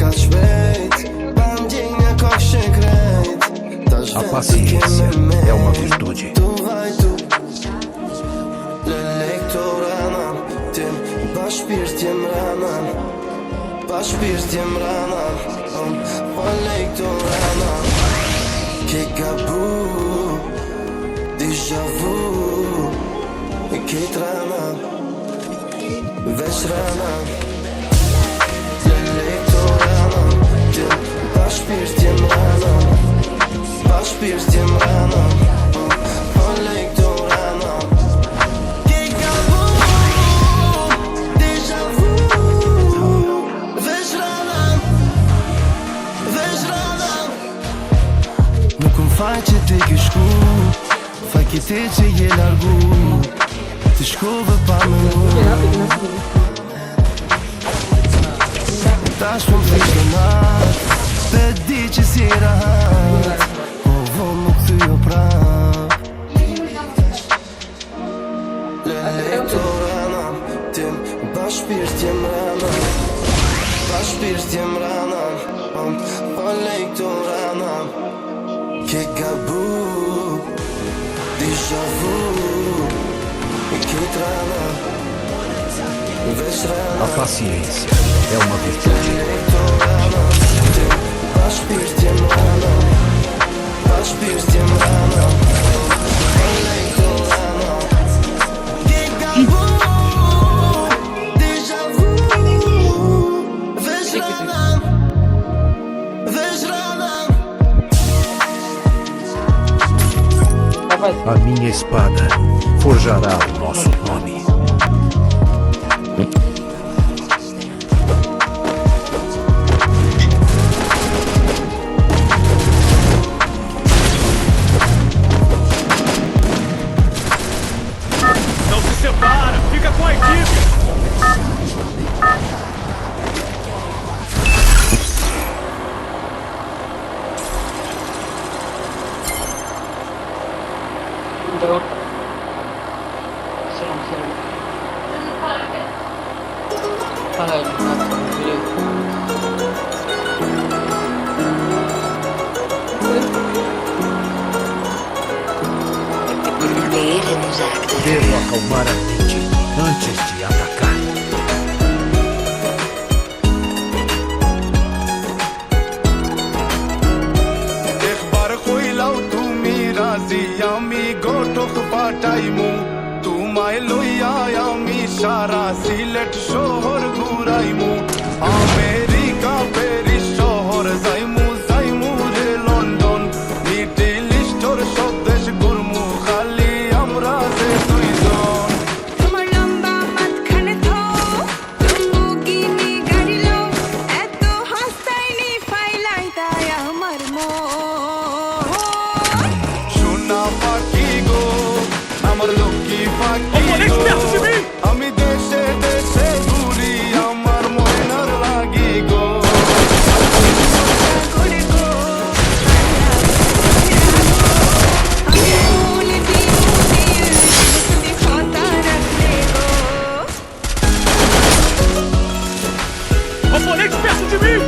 ka shpejt Pa ndjenja ka shkrejt A paciência é uma virtude. Tu vajtu Lele këto rana Tim pa shpirt jem rana Pa shpirt jem rana Pa lej këto rana Ke gabu Deja vu E kejt rana Veç rana Lele këto rana Tim pa shpirt jem rana Pa shpirt jem rana Pa lej këto rana Ke gabu Deja vu Veç rana Veç rana Nuk m'faj që ti ki shku Faj ki ti që je largu Ti shkove pa me mu Ta shumë fish në nat Te di që si rahat Po vonë nuk ty jo prap Lele këto rana Tim pa shpirt jem rana Pa shpirt jem rana Pa lej këto rana Ke gabu Deja vu E kejt rana Veç rana A paciência é uma virtude. Lele këto rana Tim pa shpirt jem rana Pa shpirt jem rana Pa lej këto rana Ke gabu Deja vu Veç rana Veç rana A minha espada forjará o nosso nome. Não se separa, fica com a equipe. Devo acalmar a mente antes de atacar. एक बार कोई लाओ तू मेरा जिया मी गोटो पाटाइमु तू my लोया मी सारा slate शहर घुराइमु America Paris शहर जाइमु जाइमु रे लंडन मिडिल इस्टर सब देश घुरमु खाली আমরা যে দুইজন তোমার লম্বা মাঝখানে থো লম্বুগিনি গাড়ি লো এত হাসাইনি ফাইলাই তাই আমার মন সোনা পাখি গো আমার লক্ষ্মী পাখি Oponente গো perto de mim! আমি দেশে দেশে ঘুরি আমার ময়নার লাগি গো করে গো আমি বলে দিই তুমি কথা রাখলে গো Oponente perto de mim!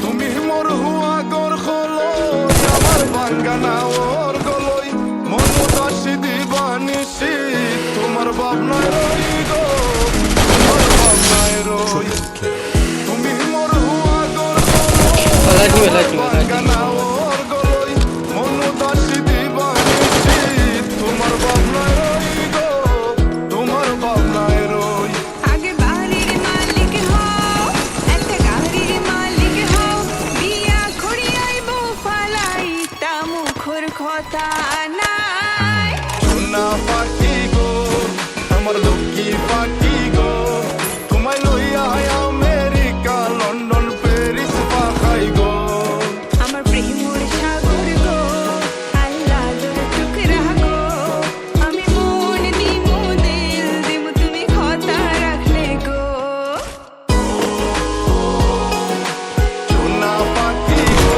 তুমি মোর হুয়া গর খলো আমার বাঙ্গানা ওর গলই মন দাসি দিবানিসি তোমার ভাবনায় রই গো তোমার ভাবনায় রই তুমি মোর হুয়া গর খলো বাঙ্গানা ওর গলই মন দাসি দিবানিসি তোমার ভাবনায় রই গো তোমার ভাবনায় রই আগে বাড়ির মালিক হও একটা গাড়ির মালিক হও বিয়া করি আইবো ফালাই তা মুখর কথা নাই সোনা পাখি গো আমার লক্ষ্মী পাখি গো তোমায় লইয়া আমেরিকা লন্ডন প্যারিস পাখাই গো আমার প্রেমর সাগর গো আল্লাহ তোর টুকরা গো আমি মন দিমু দিল দিমু তুমি কথা রাখলে গো সোনা পাখি গো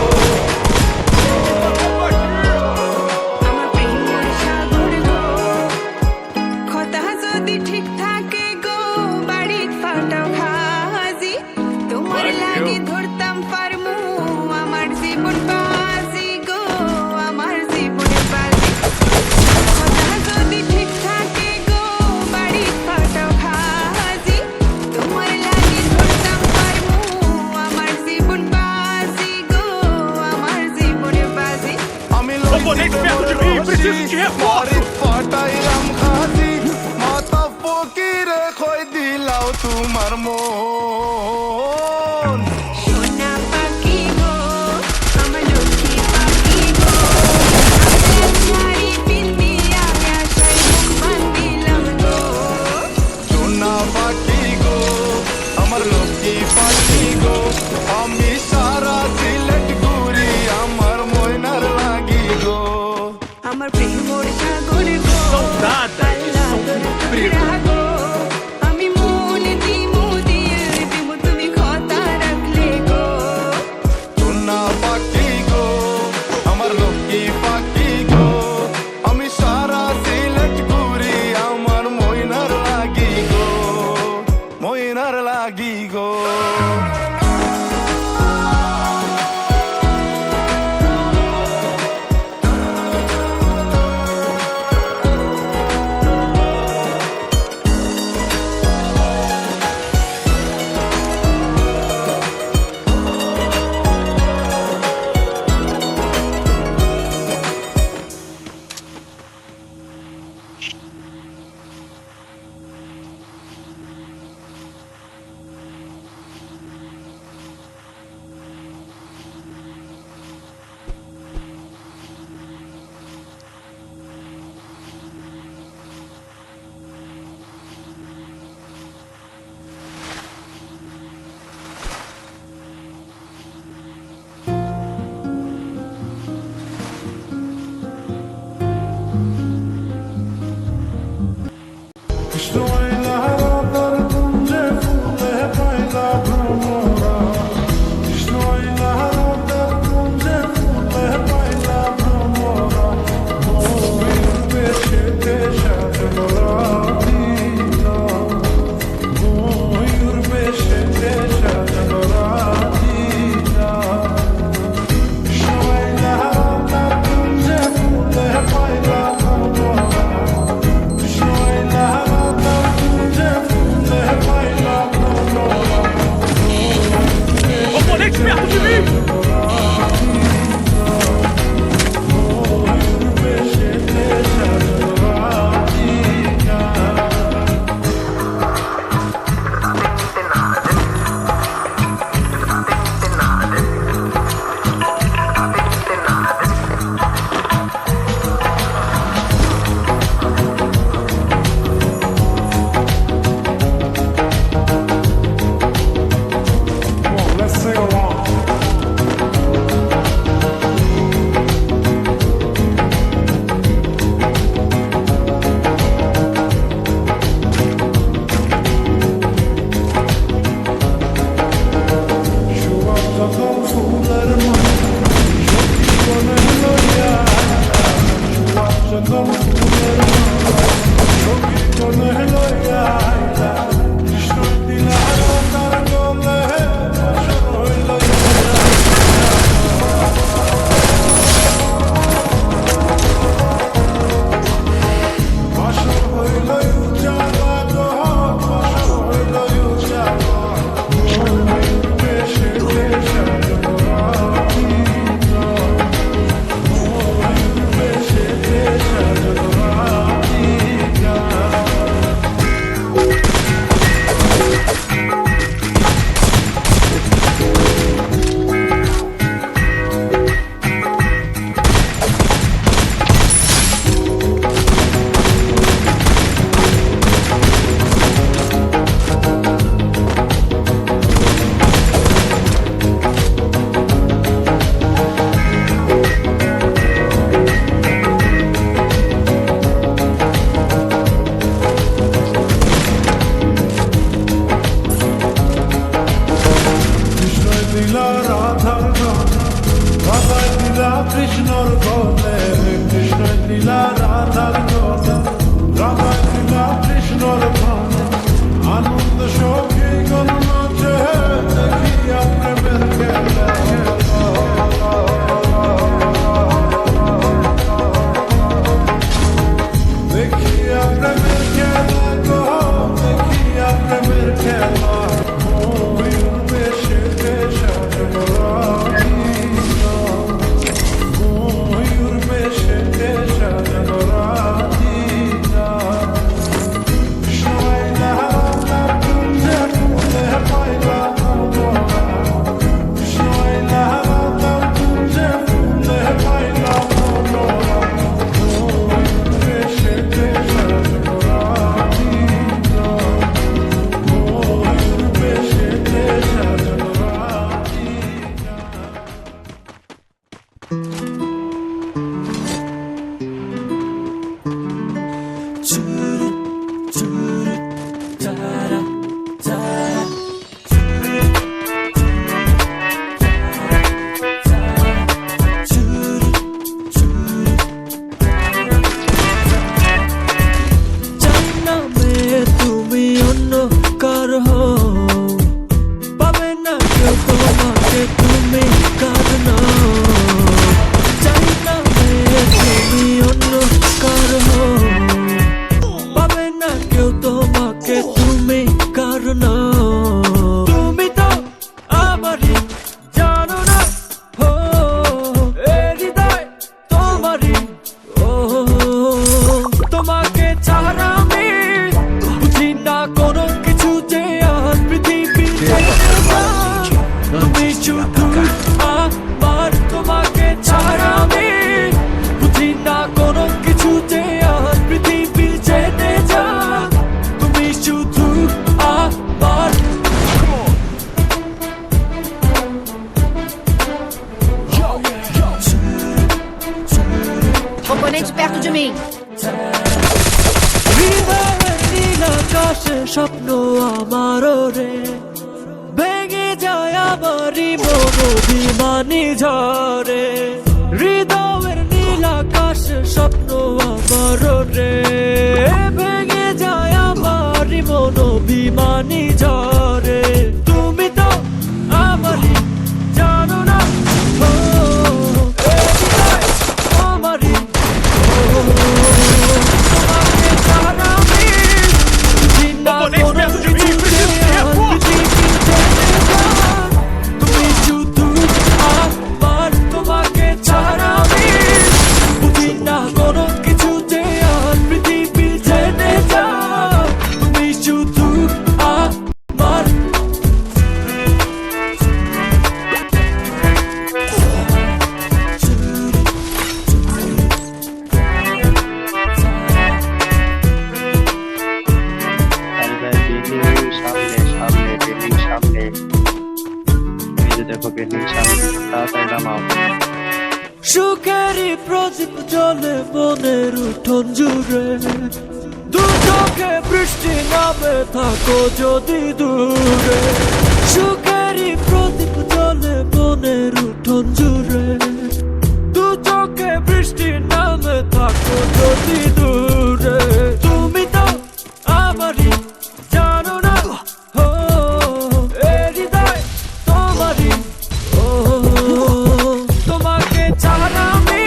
আমার প্রেমর সাগর গো কথা mim, preciso de reforço! ফাটাই রাম খাসি মাতা ফকিরে খই দিলাও তোমার মন সোনা পাখি গো আমার লক্ষ্মী পাখি গো শাড়ি পিন্দিয়া আশায় মুখ বান্ধিলাম গো সোনা পাখি গো আমার লক্ষ্মী পাখি গো আমি সারা সিলেট ঘুরি আমার ময়নার লাগি গো আমার প্রেমর সাগর গো Soldada, আল্লাহ তোর টুকরা গো আমি মন দিমু দিমু তুমি কথা রাখলে গো সোনা পাখি গো আমার লক্ষ্মী পাখি গো আমি সারা সিলেট ঘুরি আমার ময়নার লাগি গো ময়নার লাগি গো ছাড়া আমি বুঝি না কোনো কিছু যে আর পৃথিবীতে তুমি শুধু আমার তোমাকে ছাড়া আমি বুঝি না কোনো কিছু যে আর পৃথিবী জেনে যা তুমি শুধু আমার Componente perto de mim. হৃদয়ের নীল আকাশে স্বপ্ন আমারও রে ভেঙে যায় আমারই মন অভিমানী ঝরে হৃদয়ের নীল আকাশে স্বপ্ন আমারও রে ভেঙে যায় আমারই মন অভিমানী ঝরে তুমি তো আমারই জানো না ও এই হৃদয় আমারই তোমাকে ছাড়া আমি বুঝি না কোনো কিছু যে আর পৃথিবীতে তুমি শুধু আমার তোমাকে ছাড়া আমি বুঝি না কোনো কিছু যে আর পৃথিবী জেনে যা তুমি শুধু আমার সামনে বিল্ডিং সামনে এই যে দেখো বিল্ডিং সামনে তাড়াতাড়ি নামাও সুখেরই প্রদীপ জ্বলে মনের উঠোন জুড়ে দু চোখে বৃষ্টি নামে থাকো যদি দূরে সুখেরই প্রদীপ জ্বলে মনের উঠোন জুড়ে দু চোখে বৃষ্টি নামে থাকো যদি দূরে তুমি তো আমারই জানো না ও এই হৃদয় তোমারই ও তোমাকে ছাড়া আমি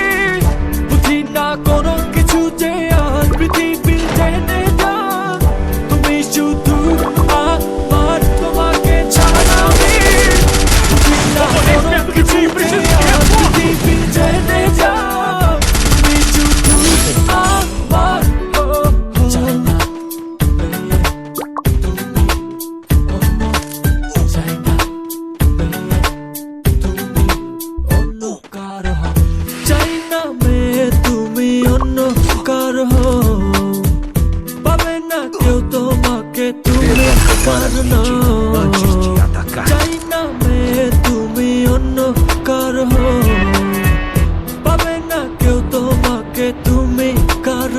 বুঝি না কোনো কিছু যে আর পৃথিবী জেনে যা তুমি শুধু আমার তোমাকে ছাড়া আমি বুঝি না কোনো কিছু যে আর পৃথিবী জেনে যা তুমি শুধু আমার চাই না চাই না অন্য কার হও চাই না মেয়ে তুমি অন্য কার হও পাবে না কেউ তোমাকে তুমি কার Antes de atacar. চাই না মেয়ে তুমি অন্য কার হও পাবে না কেউ তোমাকে তুমি কার